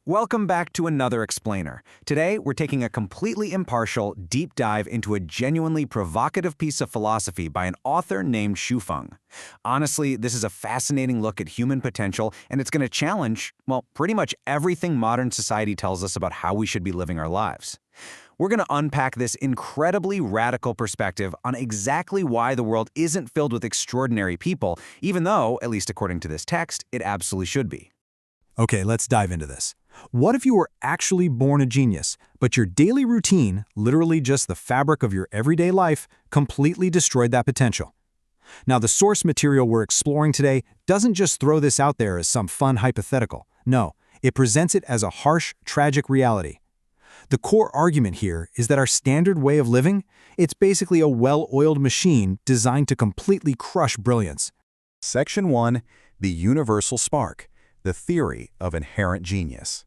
Welcome back to another Explainer. Today, we're taking a completely impartial, deep dive into a genuinely provocative piece of philosophy by an author named Shufeng. Honestly, this is a fascinating look at human potential, and it's going to challenge, well, pretty much everything modern society tells us about how we should be living our lives. We're going to unpack this incredibly radical perspective on exactly why the world isn't filled with extraordinary people, even though, at least according to this text, it absolutely should be. Okay, let's dive into this. What if you were actually born a genius, but your daily routine, literally just the fabric of your everyday life, completely destroyed that potential? Now, the source material we're exploring today doesn't just throw this out there as some fun hypothetical. No, it presents it as a harsh, tragic reality. The core argument here is that our standard way of living, it's basically a well-oiled machine designed to completely crush brilliance. Section 1. The Universal Spark. The Theory of Inherent Genius.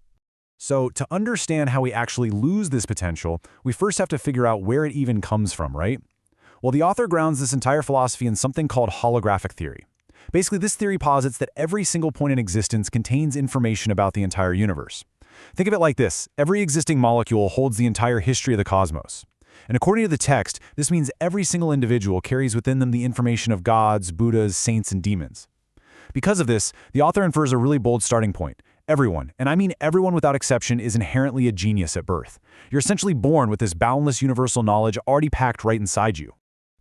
So, to understand how we actually lose this potential, we first have to figure out where it even comes from, right? Well, the author grounds this entire philosophy in something called holographic theory. Basically, this theory posits that every single point in existence contains information about the entire universe. Think of it like this: every existing molecule holds the entire history of the cosmos. And according to the text, this means every single individual carries within them the information of gods, Buddhas, saints, and demons. Because of this, the author infers a really bold starting point. Everyone, and I mean everyone without exception, is inherently a genius at birth. You're essentially born with this boundless universal knowledge already packed right inside you.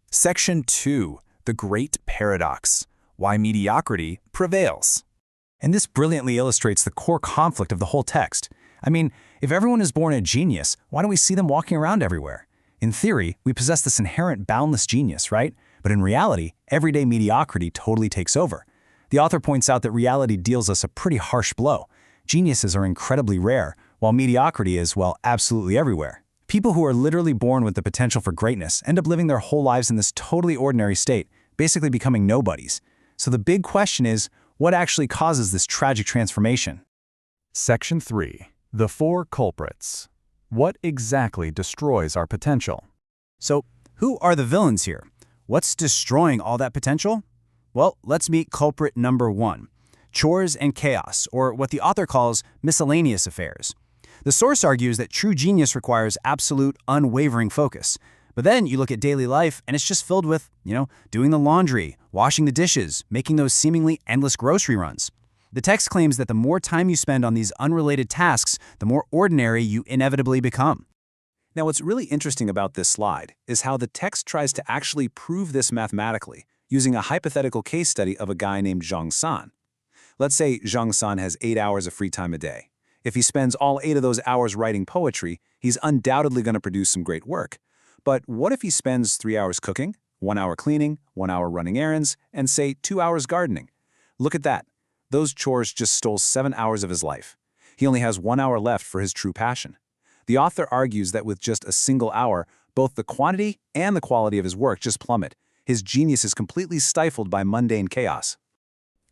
Section 2. The Great Paradox. Why Mediocrity Prevails. And this brilliantly illustrates the core conflict of the whole text. I mean, if everyone is born a genius, why don't we see them walking around everywhere? In theory, we possess this inherent boundless genius, right? But in reality, everyday mediocrity totally takes over. The author points out that reality deals us a pretty harsh blow. Geniuses are incredibly rare, while mediocrity is, well, absolutely everywhere. People who are literally born with the potential for greatness end up living their whole lives in this totally ordinary state, basically becoming nobodies. So the big question is, what actually causes this tragic transformation? Section 3. The Four Culprits. What exactly destroys our potential? So, who are the villains here? What's destroying all that potential? Well, let's meet culprit number 1. Chores and chaos, or what the author calls miscellaneous affairs. The source argues that true genius requires absolute, unwavering focus. But then you look at daily life and it's just filled with, doing the laundry, washing the dishes, making those seemingly endless grocery runs. The text claims that the more time you spend on these unrelated tasks, the more ordinary you inevitably become. Now, what's really interesting about this slide is how the text tries to actually prove this mathematically, using a hypothetical case study of a guy named Zhang San. Let's say Zhang San has 8 hours of free time a day. If he spends all 8 of those hours writing poetry, he's undoubtedly going to produce some great work. But what if he spends 3 hours cooking, 1 hour cleaning, 1 hour running errands, and say 2 hours gardening? Look at that. Those chores just stole 7 hours of his life. He only has 1 hour left for his true passion. The author argues that with just a single hour, both the quantity and the quality of his work just plummet. His genius is completely stifled by mundane chaos.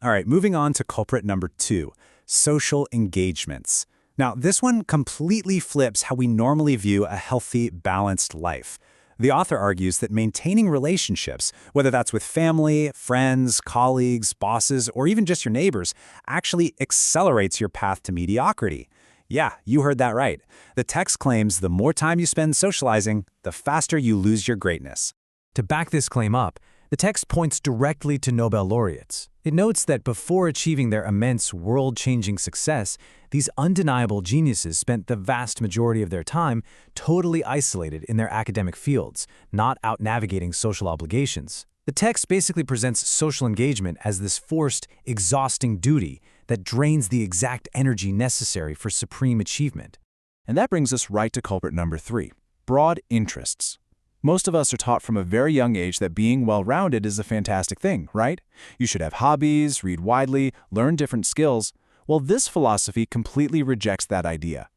All right, moving on to culprit number 2, social engagements. Now, this one completely flips how we normally view a healthy, balanced life. The author argues that maintaining relationships, whether that's with family, friends, colleagues, bosses, or even just your neighbors, actually accelerates your path to mediocrity. Yeah, you heard that right. The text claims the more time you spend socializing, the faster you lose your greatness. To back this claim up, the text points directly to Nobel laureates. It notes that before achieving their immense, world-changing success, these undeniable geniuses spent the vast majority of their time totally isolated in their academic fields, not out navigating social obligations. The text basically presents social engagement as this forced, exhausting duty that drains the exact energy necessary for supreme achievement. And that brings us right to culprit number 3, broad interests. Most of us are taught from a very young age that being well-rounded is a fantastic thing, right? You should have hobbies, read widely, learn different skills. Well, this philosophy completely rejects that idea.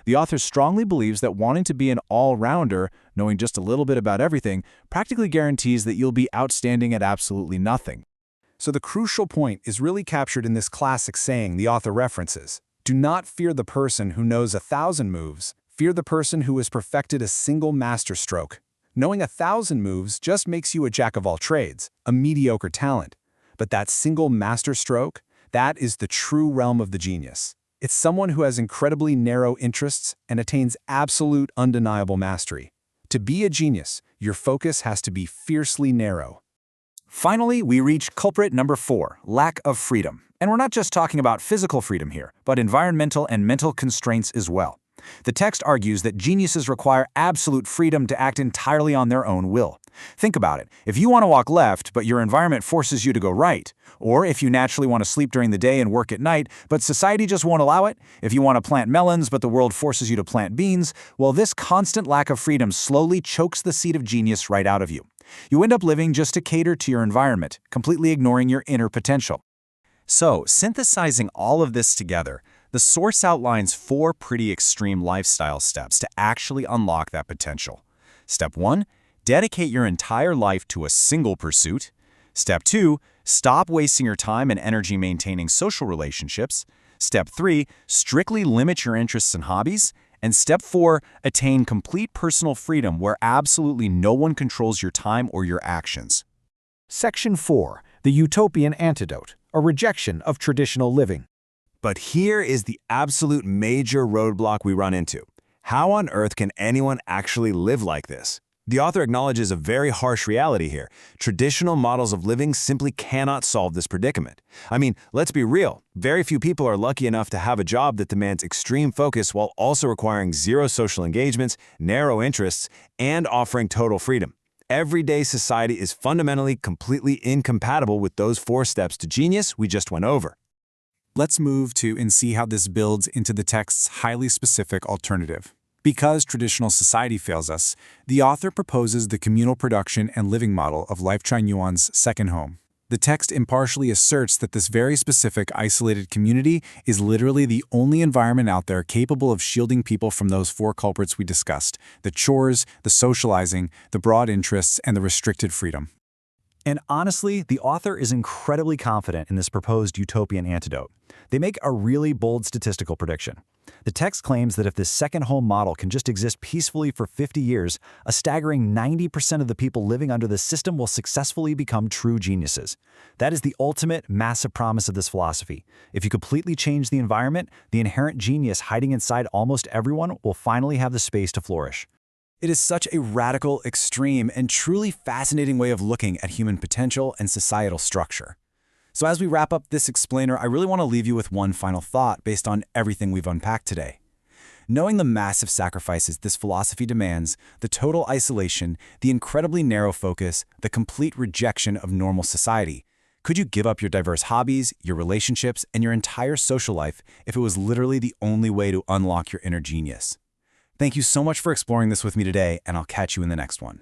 The author strongly believes that wanting to be an all-rounder, knowing just a little bit about everything, practically guarantees that you'll be outstanding at absolutely nothing. So the crucial point is really captured in this classic saying the author references. Do not fear the person who knows 1,000 moves. Fear the person who has perfected a single masterstroke. Knowing 1,000 moves just makes you a jack of all trades, a mediocre talent. But that single masterstroke, that is the true realm of the genius. It's someone who has incredibly narrow interests and attains absolute undeniable mastery. To be a genius, your focus has to be fiercely narrow. Finally, we reach culprit number 4, lack of freedom. And we're not just talking about physical freedom here, but environmental and mental constraints as well. The text argues that geniuses require absolute freedom to act entirely on their own will. Think about it. If you want to walk left, but your environment forces you to go right, or if you naturally want to sleep during the day and work at night, but society just won't allow it, if you want to plant melons, but the world forces you to plant beans, well, this constant lack of freedom slowly chokes the seed of genius right out of you. You end up living just to cater to your environment, completely ignoring your inner potential. So, synthesizing all of this together, the source outlines 4 pretty extreme lifestyle steps to actually unlock that potential. Step 1, dedicate your entire life to a single pursuit. Step 2, stop wasting your time and energy maintaining social relationships. Step 3, strictly limit your interests and hobbies. And step 4, attain complete personal freedom where absolutely no one controls your time or your actions. Section 4, the utopian antidote, a rejection of traditional living. But here is the absolute major roadblock we run into. How on earth can anyone actually live like this? The author acknowledges a very harsh reality here. Traditional models of living simply cannot solve this predicament. I mean, let's be real. Very few people are lucky enough to have a job that demands extreme focus while also requiring zero social engagements, narrow interests, and offering total freedom. Everyday society is fundamentally completely incompatible with those 4 steps to genius we just went over. Let's move to and see how this builds into the text's highly specific alternative. Because traditional society fails us, the author proposes the communal production and living model of Life Chai Yuan's second home. The text impartially asserts that this very specific isolated community is literally the only environment out there capable of shielding people from those 4 culprits we discussed: the chores, the socializing, the broad interests, and the restricted freedom. And honestly, the author is incredibly confident in this proposed utopian antidote. They make a really bold statistical prediction. The text claims that if this second home model can just exist peacefully for 50 years, a staggering 90% of the people living under this system will successfully become true geniuses. That is the ultimate, massive promise of this philosophy. If you completely change the environment, the inherent genius hiding inside almost everyone will finally have the space to flourish. It is such a radical, extreme, and truly fascinating way of looking at human potential and societal structure. So as we wrap up this explainer, I really want to leave you with one final thought based on everything we've unpacked today. Knowing the massive sacrifices this philosophy demands, the total isolation, the incredibly narrow focus, the complete rejection of normal society, could you give up your diverse hobbies, your relationships, and your entire social life if it was literally the only way to unlock your inner genius? Thank you so much for exploring this with me today, and I'll catch you in the next one.